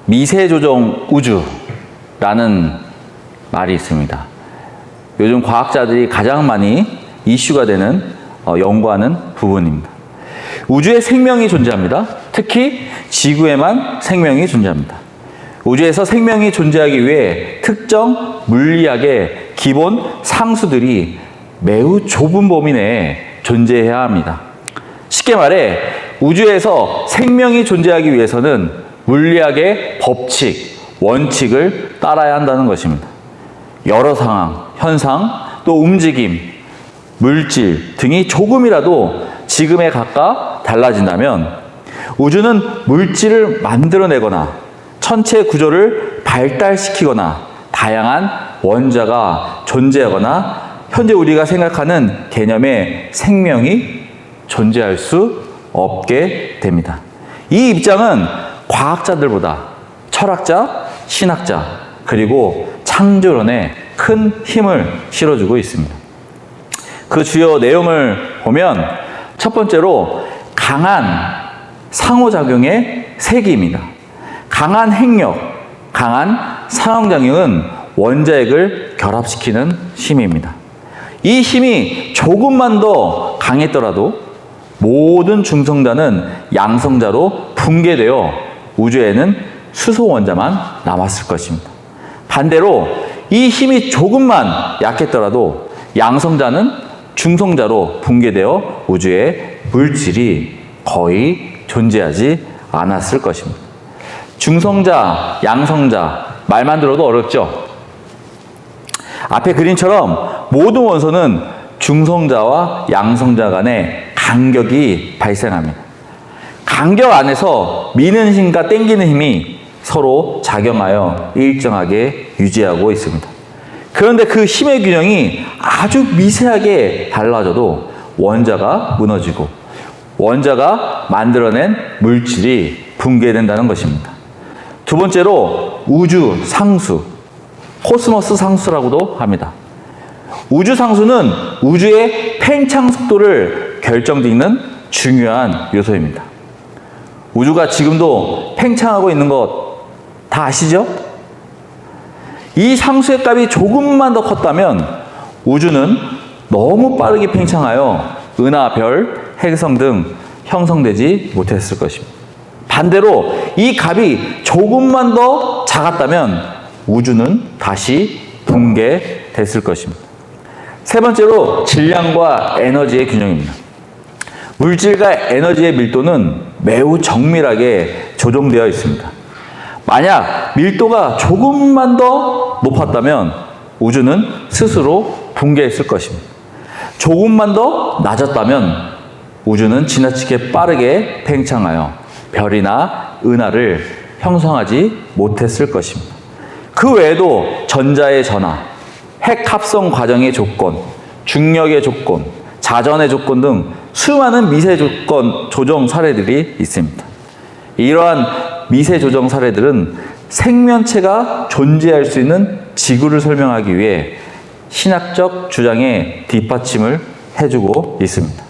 미세조정 우주라는 말이 있습니다. 요즘 과학자들이 가장 많이 이슈가 되는 연구하는 부분입니다. 우주에 생명이 존재합니다. 특히 지구에만 생명이 존재합니다. 우주에서 생명이 존재하기 위해 특정 물리학의 기본 상수들이 매우 좁은 범위 내에 존재해야 합니다. 쉽게 말해 우주에서 생명이 존재하기 위해서는 물리학의 법칙, 원칙을 따라야 한다는 것입니다. 여러 상황, 현상, 또 움직임, 물질 등이 조금이라도 지금에 가까 달라진다면 우주는 물질을 만들어내거나 천체 구조를 발달시키거나 다양한 원자가 존재하거나 현재 우리가 생각하는 개념의 생명이 존재할 수 없게 됩니다. 이 입장은 과학자들보다 철학자, 신학자, 그리고 창조론에 큰 힘을 실어주고 있습니다. 그 주요 내용을 보면 첫 번째로 강한 상호작용의 세기입니다. 강한 핵력, 강한 상호작용은 원자핵을 결합시키는 힘입니다. 이 힘이 조금만 더 강했더라도 모든 중성자는 양성자로 붕괴되어 우주에는 수소 원자만 남았을 것입니다. 반대로 이 힘이 조금만 약했더라도 양성자는 중성자로 붕괴되어 우주에 물질이 거의 존재하지 않았을 것입니다. 중성자, 양성자 말만 들어도 어렵죠? 앞에 그림처럼 모든 원소는 중성자와 양성자 간의 간격이 발생합니다. 간격 안에서 미는 힘과 당기는 힘이 서로 작용하여 일정하게 유지하고 있습니다. 그런데 그 힘의 균형이 아주 미세하게 달라져도 원자가 무너지고 원자가 만들어낸 물질이 붕괴된다는 것입니다. 두 번째로 우주 상수, 코스모스 상수라고도 합니다. 우주 상수는 우주의 팽창 속도를 결정짓는 중요한 요소입니다. 우주가 지금도 팽창하고 있는 것 다 아시죠? 이 상수의 값이 조금만 더 컸다면 우주는 너무 빠르게 팽창하여 은하, 별, 행성 등 형성되지 못했을 것입니다. 반대로 이 값이 조금만 더 작았다면 우주는 다시 붕괴됐을 것입니다. 세 번째로 질량과 에너지의 균형입니다. 물질과 에너지의 밀도는 매우 정밀하게 조정되어 있습니다. 만약 밀도가 조금만 더 높았다면 우주는 스스로 붕괴했을 것입니다. 조금만 더 낮았다면 우주는 지나치게 빠르게 팽창하여 별이나 은하를 형성하지 못했을 것입니다. 그 외에도 전자의 전하, 핵 합성 과정의 조건, 중력의 조건, 자전의 조건 등 수많은 미세 조건 조정 사례들이 있습니다. 이러한 미세 조정 사례들은 생명체가 존재할 수 있는 지구를 설명하기 위해 신학적 주장에 뒷받침을 해주고 있습니다.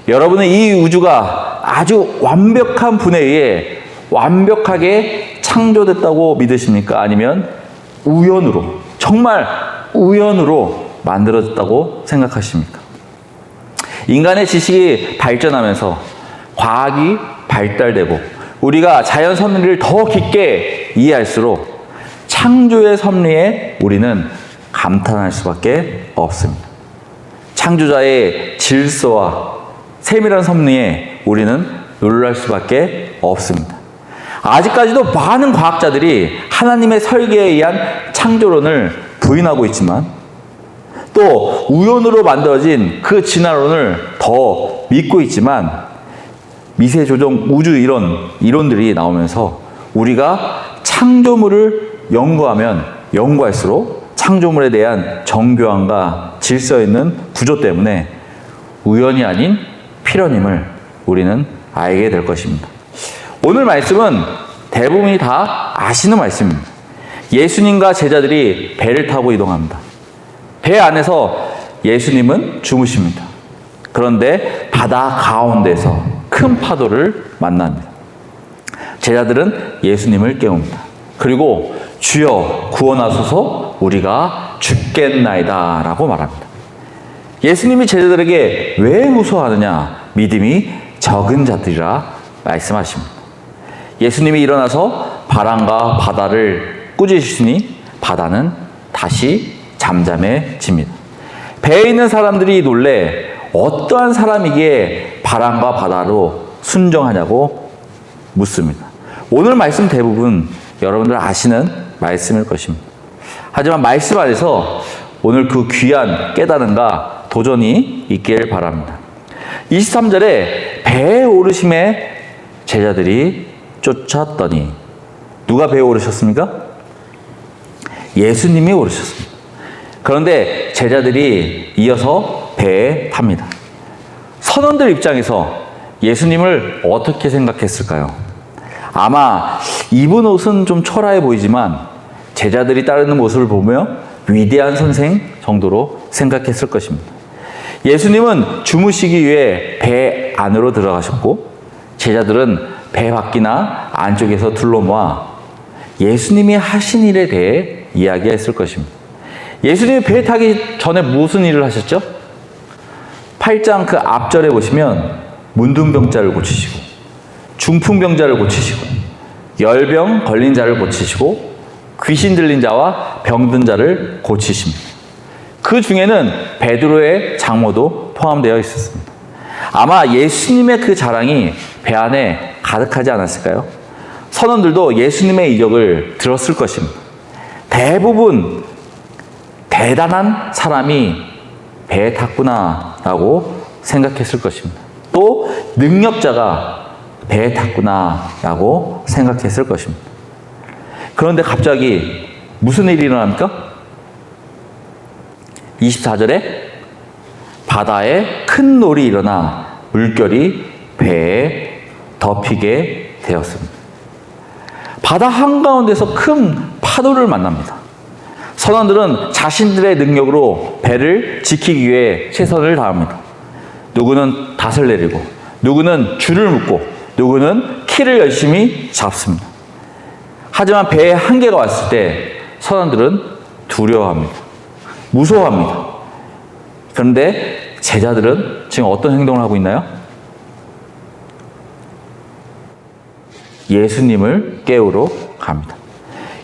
여러분은 이 우주가 아주 완벽한 분에 의해 완벽하게 창조됐다고 믿으십니까? 아니면 우연으로, 정말 우연으로 만들어졌다고 생각하십니까? 인간의 지식이 발전하면서 과학이 발달되고 우리가 자연 섭리를 더 깊게 이해할수록 창조의 섭리에 우리는 감탄할 수밖에 없습니다. 창조자의 질서와 세밀한 섭리에 우리는 놀랄 수밖에 없습니다. 아직까지도 많은 과학자들이 하나님의 설계에 의한 창조론을 부인하고 있지만 또 우연으로 만들어진 그 진화론을 더 믿고 있지만 미세조정 우주 이론들이 나오면서 우리가 창조물을 연구하면 연구할수록 창조물에 대한 정교함과 질서 있는 구조 때문에 우연이 아닌 필연임을 우리는 알게 될 것입니다. 오늘 말씀은 대부분이 다 아시는 말씀입니다. 예수님과 제자들이 배를 타고 이동합니다. 배 안에서 예수님은 주무십니다. 그런데 바다 가운데서 큰 파도를 만납니다. 제자들은 예수님을 깨웁니다. 그리고 주여 구원하소서 우리가 죽겠나이다 라고 말합니다. 예수님이 제자들에게 왜 무서워하느냐? 믿음이 적은 자들이라 말씀하십니다. 예수님이 일어나서 바람과 바다를 꾸짖으시니 바다는 다시 잠잠해집니다. 배에 있는 사람들이 놀래 어떠한 사람이기에 바람과 바다로 순종하냐고 묻습니다. 오늘 말씀 대부분 여러분들 아시는 말씀일 것입니다. 하지만 말씀 안에서 오늘 그 귀한 깨달음과 도전이 있길 바랍니다. 23절에 배에 오르심에 제자들이 쫓았더니 누가 배에 오르셨습니까? 예수님이 오르셨습니다. 그런데 제자들이 이어서 배에 탑니다. 선원들 입장에서 예수님을 어떻게 생각했을까요? 아마 입은 옷은 좀 초라해 보이지만 제자들이 따르는 모습을 보며 위대한 선생 정도로 생각했을 것입니다. 예수님은 주무시기 위해 배 안으로 들어가셨고 제자들은 배 밖이나 안쪽에서 둘러모아 예수님이 하신 일에 대해 이야기했을 것입니다. 예수님이 배 타기 전에 무슨 일을 하셨죠? 8장 그 앞절에 보시면 문둥병자를 고치시고 중풍병자를 고치시고 열병 걸린 자를 고치시고 귀신 들린 자와 병든 자를 고치십니다. 그 중에는 베드로의 장모도 포함되어 있었습니다. 아마 예수님의 그 자랑이 배 안에 가득하지 않았을까요? 선원들도 예수님의 이적을 들었을 것입니다. 대부분 대단한 사람이 배에 탔구나라고 생각했을 것입니다. 또 능력자가 배에 탔구나라고 생각했을 것입니다. 그런데 갑자기 무슨 일이 일어납니까? 24절에 바다에 큰 놀이 일어나 물결이 배에 덮이게 되었습니다. 바다 한가운데서 큰 파도를 만납니다. 선원들은 자신들의 능력으로 배를 지키기 위해 최선을 다합니다. 누구는 닷을 내리고 누구는 줄을 묶고 누구는 키를 열심히 잡습니다. 하지만 배에 한계가 왔을 때 선원들은 두려워합니다. 무서워합니다. 그런데 제자들은 지금 어떤 행동을 하고 있나요? 예수님을 깨우러 갑니다.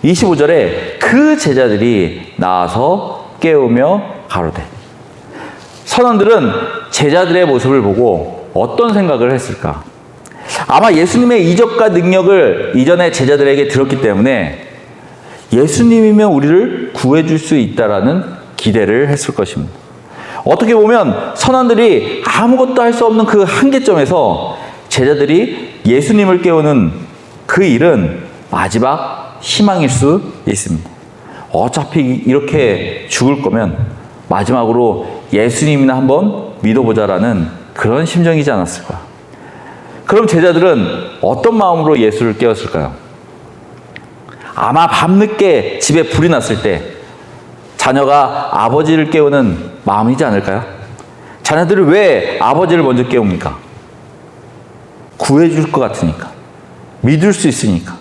25절에 그 제자들이 나와서 깨우며 가로되. 선원들은 제자들의 모습을 보고 어떤 생각을 했을까? 아마 예수님의 이적과 능력을 이전에 제자들에게 들었기 때문에 예수님이면 우리를 구해줄 수 있다라는 기대를 했을 것입니다. 어떻게 보면 선원들이 아무것도 할 수 없는 그 한계점에서 제자들이 예수님을 깨우는 그 일은 마지막 희망일 수 있습니다. 어차피 이렇게 죽을 거면 마지막으로 예수님이나 한번 믿어보자라는 그런 심정이지 않았을까? 그럼 제자들은 어떤 마음으로 예수를 깨웠을까요? 아마 밤늦게 집에 불이 났을 때 자녀가 아버지를 깨우는 마음이지 않을까요? 자녀들이 왜 아버지를 먼저 깨웁니까? 구해줄 것 같으니까. 믿을 수 있으니까.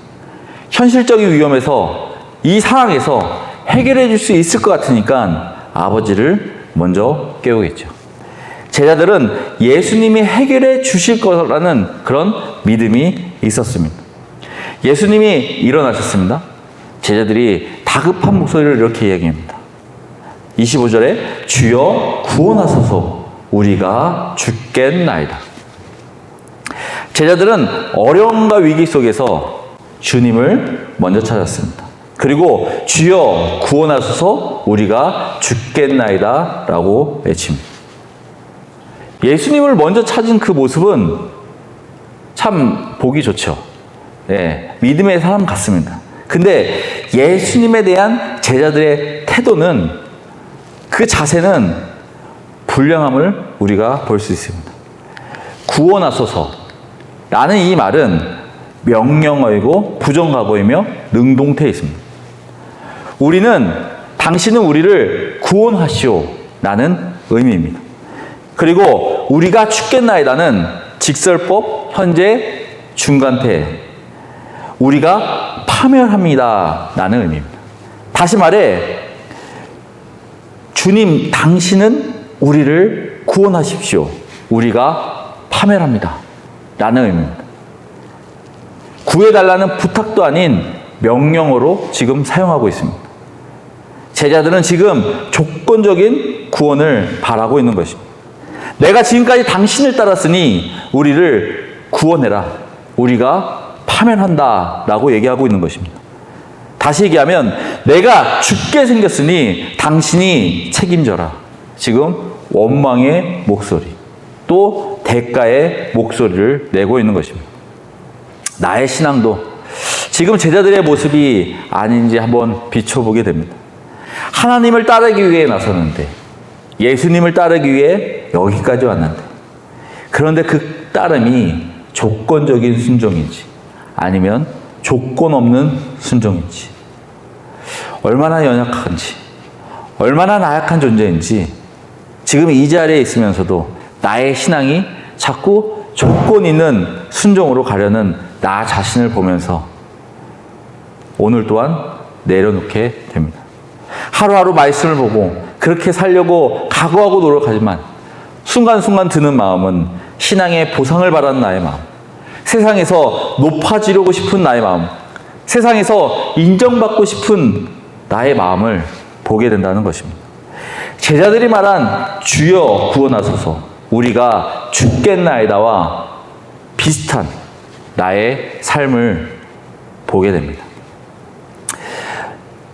현실적인 위험에서 이 상황에서 해결해 줄 수 있을 것 같으니까 아버지를 먼저 깨우겠죠. 제자들은 예수님이 해결해 주실 거라는 그런 믿음이 있었습니다. 예수님이 일어나셨습니다. 제자들이 다급한 목소리를 이렇게 이야기합니다. 25절에 주여 구원하소서 우리가 죽겠나이다. 제자들은 어려움과 위기 속에서 주님을 먼저 찾았습니다. 그리고 주여 구원하소서 우리가 죽겠나이다 라고 외칩니다. 예수님을 먼저 찾은 그 모습은 참 보기 좋죠. 네, 믿음의 사람 같습니다. 근데 예수님에 대한 제자들의 태도는, 그 자세는 불량함을 우리가 볼 수 있습니다. 구원하소서 라는 이 말은 명령어이고 부정과거이며 능동태에 있습니다. 당신은 우리를 구원하시오 라는 의미입니다. 그리고 우리가 죽겠나이다는 직설법 현재 중간태. 우리가 파멸합니다 라는 의미입니다. 다시 말해 주님 당신은 우리를 구원하십시오. 우리가 파멸합니다 라는 의미입니다. 구해달라는 부탁도 아닌 명령어로 지금 사용하고 있습니다. 제자들은 지금 조건적인 구원을 바라고 있는 것입니다. 내가 지금까지 당신을 따랐으니 우리를 구원해라. 우리가 파멸한다 라고 얘기하고 있는 것입니다. 다시 얘기하면 내가 죽게 생겼으니 당신이 책임져라. 지금 원망의 목소리, 또 대가의 목소리를 내고 있는 것입니다. 나의 신앙도 지금 제자들의 모습이 아닌지 한번 비춰보게 됩니다. 하나님을 따르기 위해 나섰는데, 예수님을 따르기 위해 여기까지 왔는데, 그런데 그 따름이 조건적인 순종인지 아니면 조건 없는 순종인지, 얼마나 연약한지, 얼마나 나약한 존재인지 지금 이 자리에 있으면서도 나의 신앙이 자꾸 조건 있는 순종으로 가려는 나 자신을 보면서 오늘 또한 내려놓게 됩니다. 하루하루 말씀을 보고 그렇게 살려고 각오하고 노력하지만 순간순간 드는 마음은 신앙의 보상을 바라는 나의 마음, 세상에서 높아지려고 싶은 나의 마음, 세상에서 인정받고 싶은 나의 마음을 보게 된다는 것입니다. 제자들이 말한 주여 구원하소서 우리가 죽겠나이다와 비슷한 나의 삶을 보게 됩니다.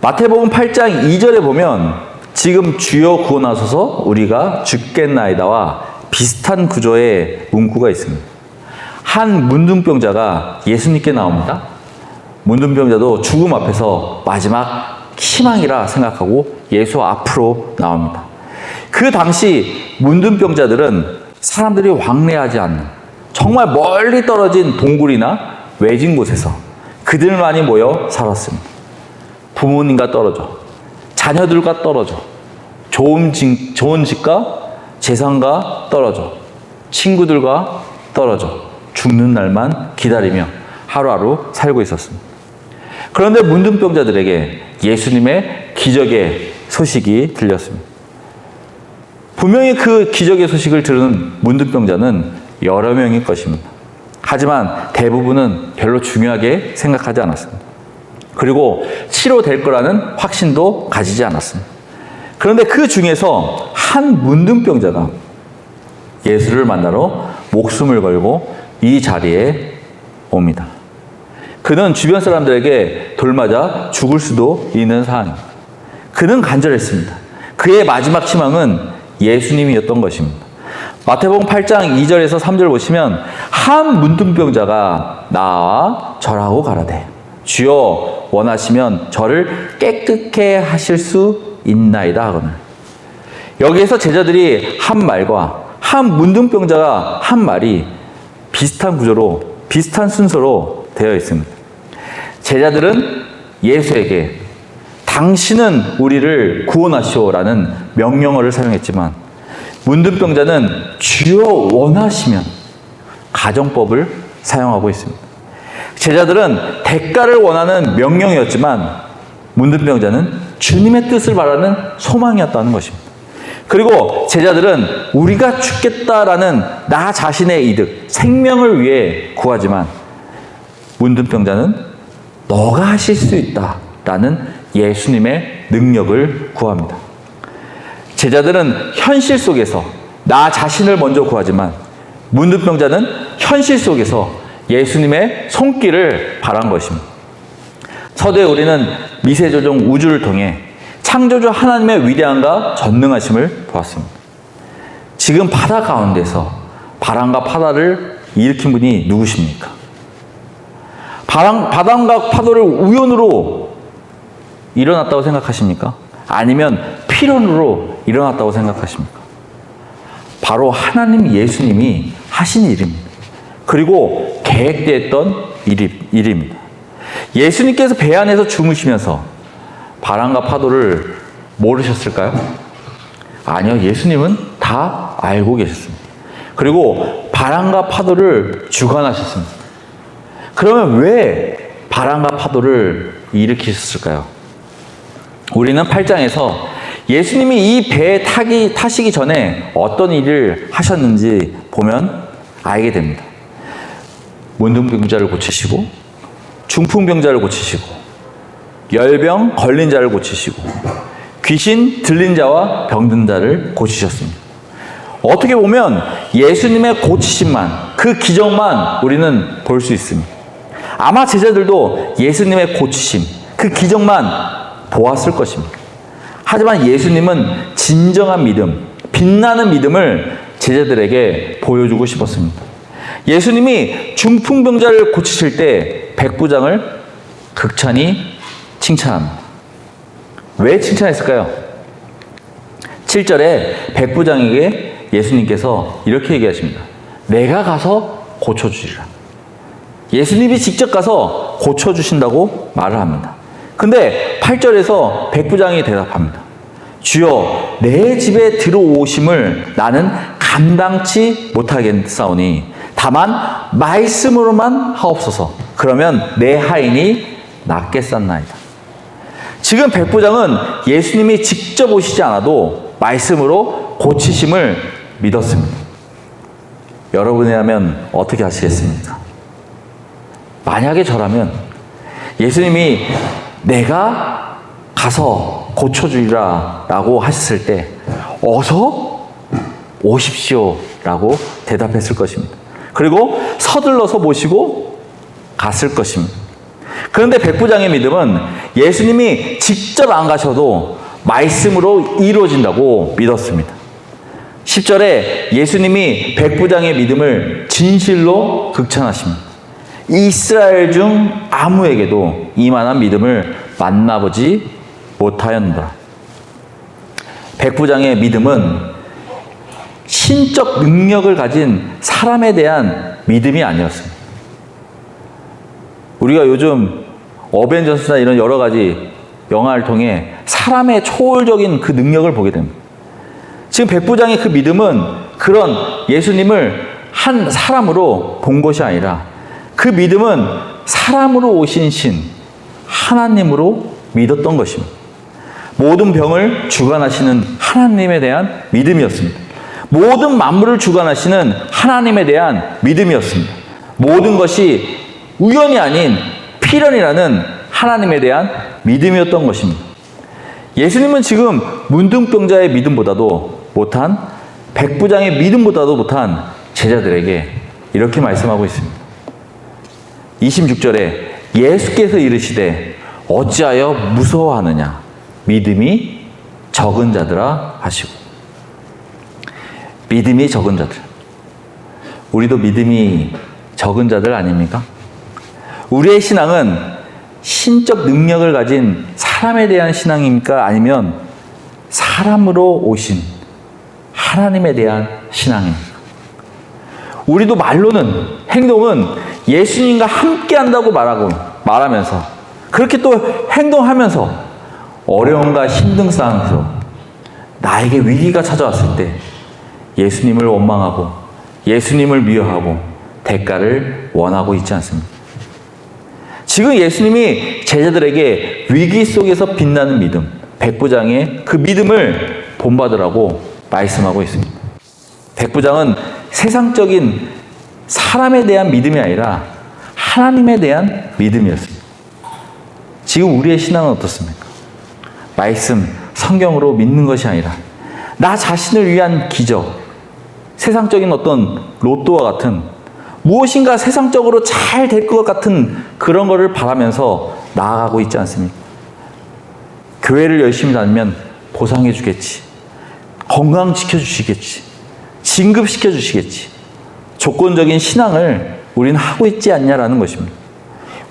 마태복음 8장 2절에 보면 지금 주여 구원하소서 우리가 죽겠나이다와 비슷한 구조의 문구가 있습니다. 한 문둥병자가 예수님께 나옵니다. 문둥병자도 죽음 앞에서 마지막 희망이라 생각하고 예수 앞으로 나옵니다. 그 당시 문둥병자들은 사람들이 왕래하지 않는 정말 멀리 떨어진 동굴이나 외진 곳에서 그들만이 모여 살았습니다. 부모님과 떨어져, 자녀들과 떨어져, 좋은 집과 재산과 떨어져, 친구들과 떨어져 죽는 날만 기다리며 하루하루 살고 있었습니다. 그런데 문둥병자들에게 예수님의 기적의 소식이 들렸습니다. 분명히 그 기적의 소식을 들은 문둥병자는 여러 명일 것입니다. 하지만 대부분은 별로 중요하게 생각하지 않았습니다. 그리고 치료될 거라는 확신도 가지지 않았습니다. 그런데 그 중에서 한 문둥병자가 예수를 만나러 목숨을 걸고 이 자리에 옵니다. 그는 주변 사람들에게 돌맞아 죽을 수도 있는 상황입니다. 그는 간절했습니다. 그의 마지막 희망은 예수님이었던 것입니다. 마태복음 8장 2절에서 3절 보시면 한 문둥병자가 나와 절하고 가라되 주여 원하시면 저를 깨끗게 하실 수 있나이다 하거늘. 여기에서 제자들이 한 말과 한 문둥병자가 한 말이 비슷한 구조로 비슷한 순서로 되어 있습니다. 제자들은 예수에게 당신은 우리를 구원하시오라는 명령어를 사용했지만 문둥병자는 주여 원하시면 가정법을 사용하고 있습니다. 제자들은 대가를 원하는 명령이었지만 문둥병자는 주님의 뜻을 바라는 소망이었다는 것입니다. 그리고 제자들은 우리가 죽겠다라는 나 자신의 이득, 생명을 위해 구하지만 문둥병자는 너가 하실 수 있다라는 예수님의 능력을 구합니다. 제자들은 현실 속에서 나 자신을 먼저 구하지만 문둥병자는 현실 속에서 예수님의 손길을 바란 것입니다. 서두에 우리는 미세조종 우주를 통해 창조주 하나님의 위대함과 전능하심을 보았습니다. 지금 바다 가운데서 바람과 파도를 일으킨 분이 누구십니까? 바람과 파도를 우연으로 일어났다고 생각하십니까? 아니면 필연으로 일어났다고 생각하십니까? 바로 하나님 예수님이 하신 일입니다. 그리고 계획되었던 일입니다. 예수님께서 배 안에서 주무시면서 바람과 파도를 모르셨을까요? 아니요. 예수님은 다 알고 계셨습니다. 그리고 바람과 파도를 주관하셨습니다. 그러면 왜 바람과 파도를 일으키셨을까요? 우리는 8장에서 예수님이 이 배에 타시기 전에 어떤 일을 하셨는지 보면 알게 됩니다. 문둥병자를 고치시고, 중풍병자를 고치시고, 열병 걸린 자를 고치시고, 귀신 들린 자와 병든 자를 고치셨습니다. 어떻게 보면 예수님의 고치심만, 그 기적만 우리는 볼 수 있습니다. 아마 제자들도 예수님의 고치심, 그 기적만 보았을 것입니다. 하지만 예수님은 진정한 믿음, 빛나는 믿음을 제자들에게 보여주고 싶었습니다. 예수님이 중풍병자를 고치실 때 백부장을 극찬히 칭찬합니다. 왜 칭찬했을까요? 7절에 백부장에게 예수님께서 이렇게 얘기하십니다. 내가 가서 고쳐주리라. 예수님이 직접 가서 고쳐주신다고 말을 합니다. 근데 8절에서 백부장이 대답합니다. 주여, 내 집에 들어오심을 나는 감당치 못하겠사오니 다만 말씀으로만 하옵소서. 그러면 내 하인이 낫겠사나이다. 지금 백부장은 예수님이 직접 오시지 않아도 말씀으로 고치심을 믿었습니다. 여러분이라면 어떻게 하시겠습니까? 만약에 저라면 예수님이 내가 가서 고쳐주리라 라고 하셨을 때 어서 오십시오 라고 대답했을 것입니다. 그리고 서둘러서 모시고 갔을 것입니다. 그런데 백부장의 믿음은 예수님이 직접 안 가셔도 말씀으로 이루어진다고 믿었습니다. 10절에 예수님이 백부장의 믿음을 진실로 극찬하십니다. 이스라엘 중 아무에게도 이만한 믿음을 만나보지 못하였노라. 백부장의 믿음은 신적 능력을 가진 사람에 대한 믿음이 아니었습니다. 우리가 요즘 어벤져스나 이런 여러 가지 영화를 통해 사람의 초월적인 그 능력을 보게 됩니다. 지금 백부장의 그 믿음은 그런 예수님을 한 사람으로 본 것이 아니라 그 믿음은 사람으로 오신 신 하나님으로 믿었던 것입니다. 모든 병을 주관하시는 하나님에 대한 믿음이었습니다. 모든 만물을 주관하시는 하나님에 대한 믿음이었습니다. 모든 것이 우연이 아닌 필연이라는 하나님에 대한 믿음이었던 것입니다. 예수님은 지금 문둥병자의 믿음보다도 못한, 백부장의 믿음보다도 못한 제자들에게 이렇게 말씀하고 있습니다. 26절에 예수께서 이르시되 어찌하여 무서워하느냐 믿음이 적은 자들아 하시고. 믿음이 적은 자들. 우리도 믿음이 적은 자들 아닙니까? 우리의 신앙은 신적 능력을 가진 사람에 대한 신앙입니까? 아니면 사람으로 오신 하나님에 대한 신앙입니까? 우리도 말로는, 행동은 예수님과 함께 한다고 말하면서 그렇게 또 행동하면서 어려움과 힘든 상황에서 나에게 위기가 찾아왔을 때 예수님을 원망하고 예수님을 미워하고 대가를 원하고 있지 않습니까? 지금 예수님이 제자들에게 위기 속에서 빛나는 믿음, 백부장의 그 믿음을 본받으라고 말씀하고 있습니다. 백부장은 세상적인 사람에 대한 믿음이 아니라 하나님에 대한 믿음이었습니다. 지금 우리의 신앙은 어떻습니까? 말씀, 성경으로 믿는 것이 아니라 나 자신을 위한 기적, 세상적인 어떤 로또와 같은 무엇인가 세상적으로 잘 될 것 같은 그런 거를 바라면서 나아가고 있지 않습니까? 교회를 열심히 다니면 보상해 주겠지. 건강 지켜주시겠지. 진급시켜 주시겠지. 조건적인 신앙을 우리는 하고 있지 않냐라는 것입니다.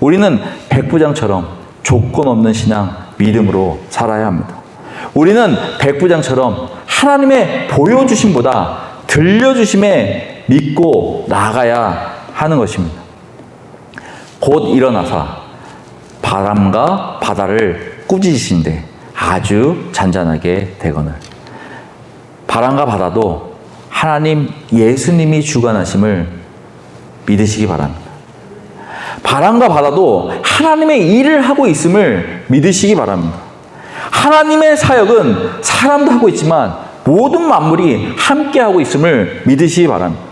우리는 백부장처럼 조건 없는 신앙, 믿음으로 살아야 합니다. 우리는 백부장처럼 하나님의 보여주심보다 들려주심에 믿고 나아가야 하는 것입니다. 곧 일어나사 바람과 바다를 꾸짖으신데 아주 잔잔하게 되거늘. 바람과 바다도 하나님 예수님이 주관하심을 믿으시기 바랍니다. 바람과 바다도 하나님의 일을 하고 있음을 믿으시기 바랍니다. 하나님의 사역은 사람도 하고 있지만 모든 만물이 함께 하고 있음을 믿으시기 바랍니다.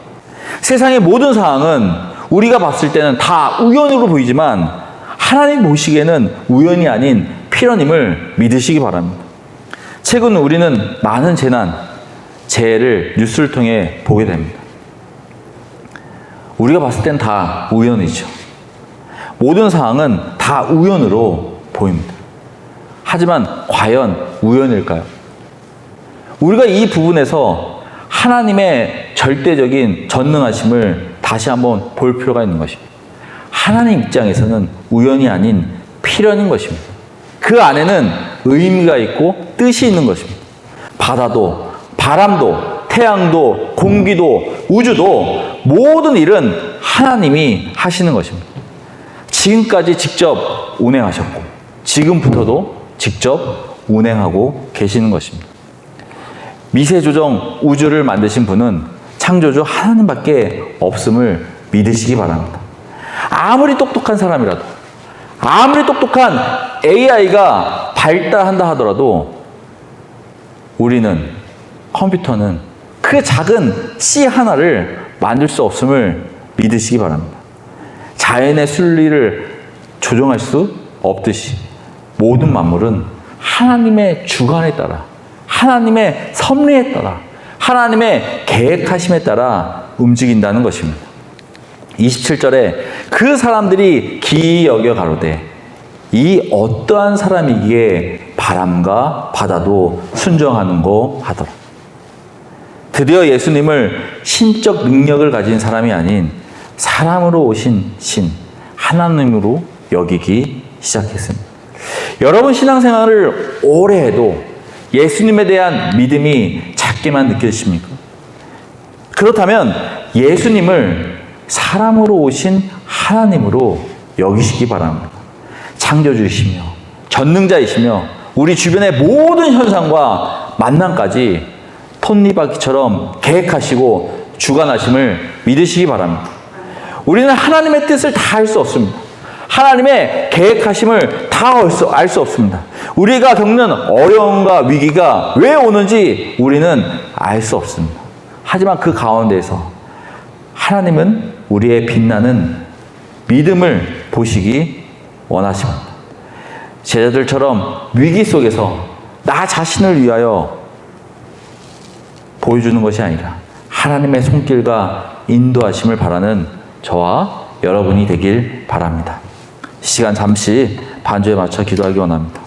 세상의 모든 상황은 우리가 봤을 때는 다 우연으로 보이지만 하나님 보시기에는 우연이 아닌 필연임을 믿으시기 바랍니다. 최근 우리는 많은 재해를 뉴스를 통해 보게 됩니다. 우리가 봤을 땐 다 우연이죠. 모든 상황은 다 우연으로 보입니다. 하지만 과연 우연일까요? 우리가 이 부분에서 하나님의 절대적인 전능하심을 다시 한번 볼 필요가 있는 것입니다. 하나님 입장에서는 우연이 아닌 필연인 것입니다. 그 안에는 의미가 있고 뜻이 있는 것입니다. 바다도, 바람도, 태양도, 공기도, 우주도 모든 일은 하나님이 하시는 것입니다. 지금까지 직접 운행하셨고 지금부터도 직접 운행하고 계시는 것입니다. 미세조정 우주를 만드신 분은 창조주 하나님밖에 없음을 믿으시기 바랍니다. 아무리 똑똑한 사람이라도, 아무리 똑똑한 AI가 발달한다 하더라도 컴퓨터는 그 작은 C 하나를 만들 수 없음을 믿으시기 바랍니다. 자연의 순리를 조정할 수 없듯이 모든 만물은 하나님의 주관에 따라, 하나님의 섭리에 따라, 하나님의 계획하심에 따라 움직인다는 것입니다. 27절에 그 사람들이 기이 여겨 가로되 이 어떠한 사람이기에 바람과 바다도 순종하는고 하더라. 드디어 예수님을 신적 능력을 가진 사람이 아닌 사람으로 오신 신, 하나님으로 여기기 시작했습니다. 여러분 신앙생활을 오래 해도 예수님에 대한 믿음이 작게만 느껴지십니까? 그렇다면 예수님을 사람으로 오신 하나님으로 여기시기 바랍니다. 창조주이시며 전능자이시며 우리 주변의 모든 현상과 만남까지 톱니바퀴처럼 계획하시고 주관하심을 믿으시기 바랍니다. 우리는 하나님의 뜻을 다 알 수 없습니다. 하나님의 계획하심을 다 알 수 없습니다. 우리가 겪는 어려움과 위기가 왜 오는지 우리는 알 수 없습니다. 하지만 그 가운데에서 하나님은 우리의 빛나는 믿음을 보시기 원하십니다. 제자들처럼 위기 속에서 나 자신을 위하여 보여주는 것이 아니라 하나님의 손길과 인도하심을 바라는 저와 여러분이 되길 바랍니다. 이 시간 잠시 반주에 맞춰 기도하기 원합니다.